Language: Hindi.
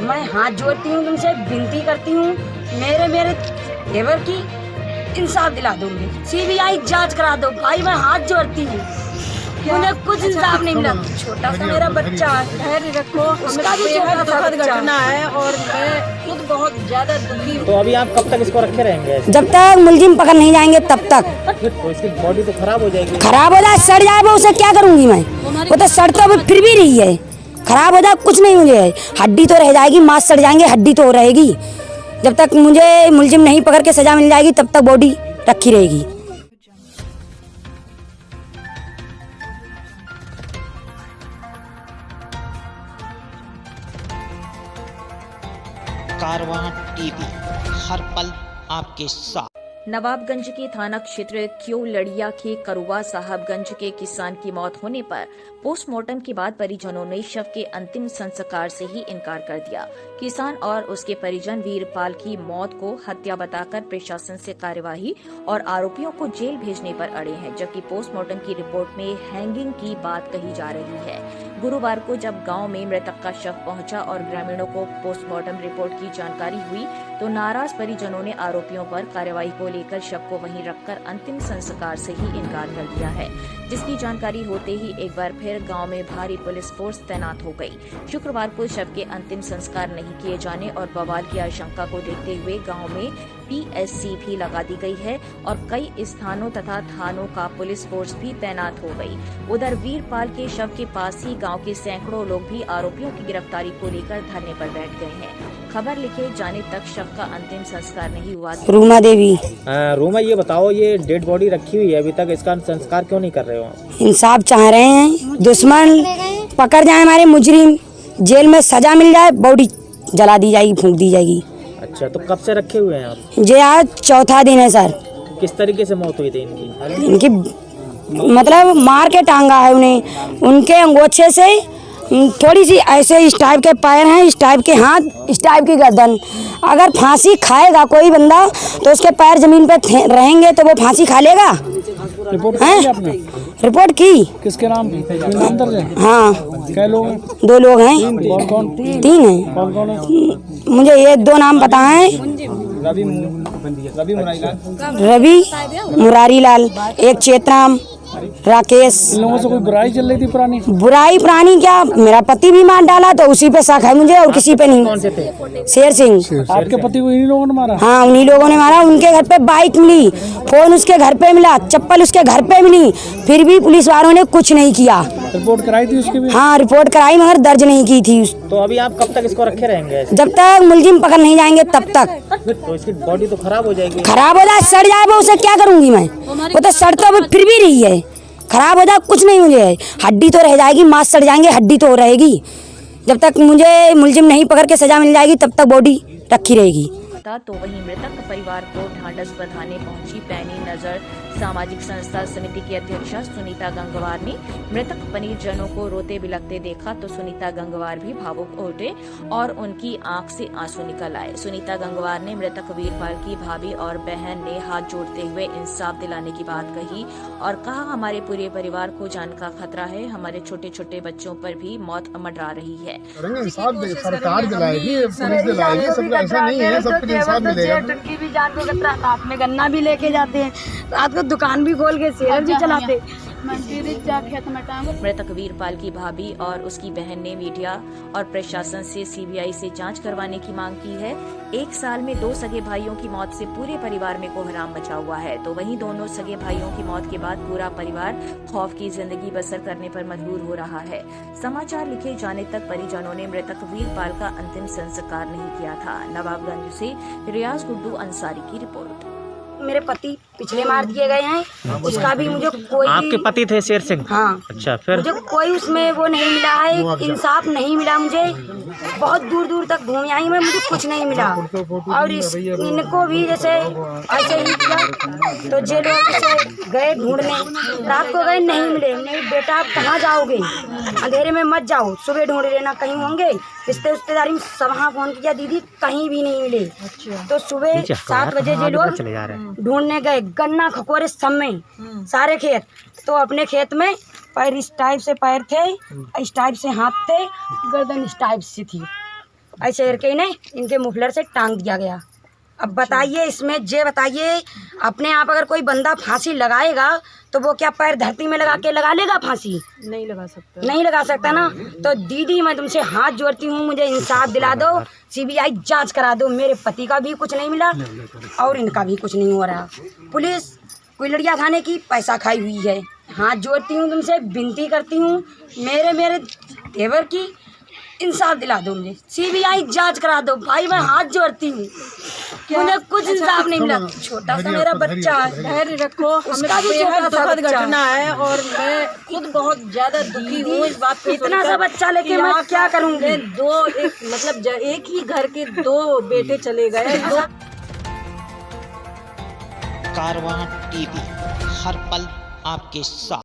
मैं हाथ जोड़ती हूँ, तुमसे विनती करती हूँ, मेरे देवर की इंसाफ दिला दूंगी, सीबीआई जांच करा दो भाई, मैं हाथ जोड़ती हूँ, मुझे कुछ इंसाफ नहीं मिला। छोटा सा मेरा बच्चा है, रखो, उसका भी छोटा सा घटना है और मैं खुद बहुत ज्यादा दुखी हूँ। तो अभी आप कब तक इसको रखे रहेंगे? जब तक मुलजिम पकड़ नहीं जाएंगे तब तक। तो इसकी बॉडी तो खराब हो जाएगी। खराब हो जाए, सड़ जाए, वो उसे क्या करूंगी मैं? वो तो सड़ तो अभी फिर भी रही है, खराब हो जाए कुछ नहीं मुझे, हड्डी तो रह जाएगी, मांस सड़ जाएंगे, हड्डी तो रहेगी। जब तक मुझे मुलजिम नहीं पकड़ के सजा मिल जाएगी तब तक बॉडी रखी रहेगी। कारवां टीवी, हर पल आपके साथ। नवाबगंज के थाना क्षेत्र क्योलड़िया के करुआ साहबगंज के किसान की मौत होने पर पोस्टमार्टम के बाद परिजनों ने शव के अंतिम संस्कार से ही इनकार कर दिया। किसान और उसके परिजन वीरपाल की मौत को हत्या बताकर प्रशासन से कार्यवाही और आरोपियों को जेल भेजने पर अड़े हैं, जबकि पोस्टमार्टम की रिपोर्ट में हैंगिंग की बात कही जा रही है। गुरुवार को जब गांव में मृतक का शव पहुंचा और ग्रामीणों को पोस्टमार्टम रिपोर्ट की जानकारी हुई तो नाराज परिजनों ने आरोपियों पर कार्रवाई को लेकर शव को वहीं रखकर अंतिम संस्कार से ही इनकार कर दिया है, जिसकी जानकारी होते ही एक बार फिर गांव में भारी पुलिस फोर्स तैनात हो गई। शुक्रवार को शव के अंतिम संस्कार नहीं किए जाने और बवाल की आशंका को देखते हुए गांव में पीएससी भी लगा दी गई है और कई स्थानों तथा थानों का पुलिस फोर्स भी तैनात हो गई। उधर वीरपाल के शव के पास ही गांव के सैकड़ों लोग भी आरोपियों की गिरफ्तारी को लेकर धरने पर बैठ गए हैं। खबर लिखे जाने तक शव का अंतिम संस्कार नहीं हुआ। रूमा देवी। रूमा, ये बताओ, ये डेड बॉडी रखी हुई है, अभी तक इसका संस्कार क्यों नहीं कर रहे हो? इंसाफ चाह रहे हैं, दुश्मन पकड़ जाए, हमारे मुजरिम जेल में सजा मिल जाए, बॉडी जला दी जाएगी, फूंक दी जाएगी। अच्छा, तो कब से रखे हुए हैं आप? ये आज चौथा दिन है सर। किस तरीके से मौत हुई थी इनकी? इनकी मतलब मार के टांगा है उन्हें, उनके अंगोछे से थोड़ी सी ऐसे इस टाइप के पैर हैं, इस टाइप के हाथ, इस टाइप की गर्दन। अगर फांसी खाएगा कोई बंदा तो उसके पैर जमीन पे रहेंगे तो वो फांसी खा लेगा। रिपोर्ट है आपने? रिपोर्ट की। किसके नाम नाम दर्ज है? हाँ। क्या लोग हैं? 2 लोग हैं। कौन कौन? 3 हैं। कौन कौन है? मुझे ये 2 नाम पता है, रवि मुरारी लाल, एक चेतराम, राकेश। इन लोगों से कोई बुराई चल रही थी पुरानी? बुराई पुरानी क्या, मेरा पति भी मार डाला तो उसी पे शक है मुझे और किसी पे नहीं। शेर सिंह। आपके पति को इन्हीं लोगों ने मारा? हाँ, उन्हीं लोगों ने मारा। उनके घर पे बाइक मिली, फोन उसके घर पे मिला, चप्पल उसके घर पे मिली, फिर भी पुलिस वालों ने कुछ नहीं किया। रिपोर्ट कराई थी उसकी भी? हाँ, रिपोर्ट कराई मगर दर्ज नहीं की थी। तो अभी आप कब तक इसको रखे रहेंगे? जब तक मुलजिम पकड़ नहीं जाएंगे तब तक। तो इसकी बॉडी तो खराब हो जाएगी। खराब हो जाए, सड़ जाए, वो उसे क्या करूंगी मैं? वो तो सड़ तो अभी फिर भी रही है, खराब हो जाए कुछ नहीं मुझे, हड्डी तो रह जाएगी, मांस सड़ जाएंगे, हड्डी तो रहेगी। जब तक मुझे मुलजिम नहीं पकड़ के सजा मिल जाएगी तब तक बॉडी रखी रहेगी। तो वहीं मृतक परिवार को ढांढस बंधाने पहुंची पैनी नजर सामाजिक संस्था समिति की अध्यक्षा सुनीता गंगवार ने मृतक परिजनों को रोते बिलखते देखा तो सुनीता गंगवार भी भावुक हो उठे और उनकी आंख से आंसू निकल आए। सुनीता गंगवार ने मृतक वीरपाल की भाभी और बहन ने हाथ जोड़ते हुए इंसाफ दिलाने की बात कही और कहा, हमारे पूरे परिवार को जान का खतरा है, हमारे छोटे छोटे बच्चों पर भी मौत मंडरा रही है। इंसाफ सरकार दिलाएगी, पुलिस दिलाएगी, सबको ऐसा नहीं है, सबको इंसाफ मिलेगा। उनकी भी जान को खतरा, रात में गन्ना भी लेके जाते हैं, रात को दुकान भी खोल के शेर भी चलाते। मृतक वीरपाल की भाभी और उसकी बहन ने मीडिया और प्रशासन से सीबीआई से जांच करवाने की मांग की है। 1 साल में 2 सगे भाइयों की मौत से पूरे परिवार में कोहराम मचा हुआ है, तो वहीं दोनों सगे भाइयों की मौत के बाद पूरा परिवार खौफ की जिंदगी बसर करने पर मजबूर हो रहा है। समाचार लिखे जाने तक परिजनों ने मृतक वीरपाल का अंतिम संस्कार नहीं किया था। नवाबगंज से रियाज गुड्डू अंसारी की रिपोर्ट। मेरे पति पिछले मार दिए गए हैं, उसका भी मुझे कोई। आपके पति थे शेर सिंह? हाँ। अच्छा, फिर? मुझे कोई उसमें वो नहीं मिला है, इंसाफ नहीं मिला मुझे। बहुत दूर दूर तक घूम आई मैं, मुझे कुछ नहीं मिला। और इनको भी जैसे ऐसे ही किया तो जे लोग जैसे गए ढूंढने, रात को गए नहीं मिले। नहीं बेटा, आप कहाँ जाओगे, अंधेरे में मत जाओ, सुबह ढूंढ लेना, कहीं होंगे। रिश्तेदारी में सब हाँ फोन किया, दीदी कहीं भी नहीं मिले। तो सुबह 7 बजे जे लोग ढूंढने गए, गन्ना खकोरे सब में, सारे खेत। तो अपने खेत में पैर इस टाइप से पैर थे, इस टाइप से हाथ थे, गर्दन इस टाइप से थी। ऐसे करके इन्हें इनके मुफलर से टांग दिया गया। अब बताइए इसमें बताइए अपने आप अगर कोई बंदा फांसी लगाएगा तो वो क्या पैर धरती में लगा लेगा फांसी? नहीं लगा सकता ना। तो दीदी मैं तुमसे हाथ जोड़ती हूँ, मुझे इंसाफ दिला दो, CBI जांच करा दो। मेरे पति का भी कुछ नहीं मिला और इनका भी कुछ नहीं हो रहा। पुलिस कुलड़िया थाने की पैसा खाई हुई है। हाथ जोड़ती हूँ तुमसे, विनती करती हूँ, मेरे देवर की इंसाफ दिला दो, मुझे CBI जांच करा दो। भाई मैं हाथ जोड़ती हूँ, मुझे कुछ इंसाफ नहीं मिला। छोटा सा मेरा बच्चा है, धैर्य रखो, उसका भी बेहद छोटा सा दुखद बच्चा घटना है और मैं खुद बहुत ज्यादा दुखी हूँ इस बात पे। इतना सा बच्चा लेके मैं क्या करूँगी? एक ही घर के 2 बेटे चले गए। कारवां टीवी, हर पल आपके साथ।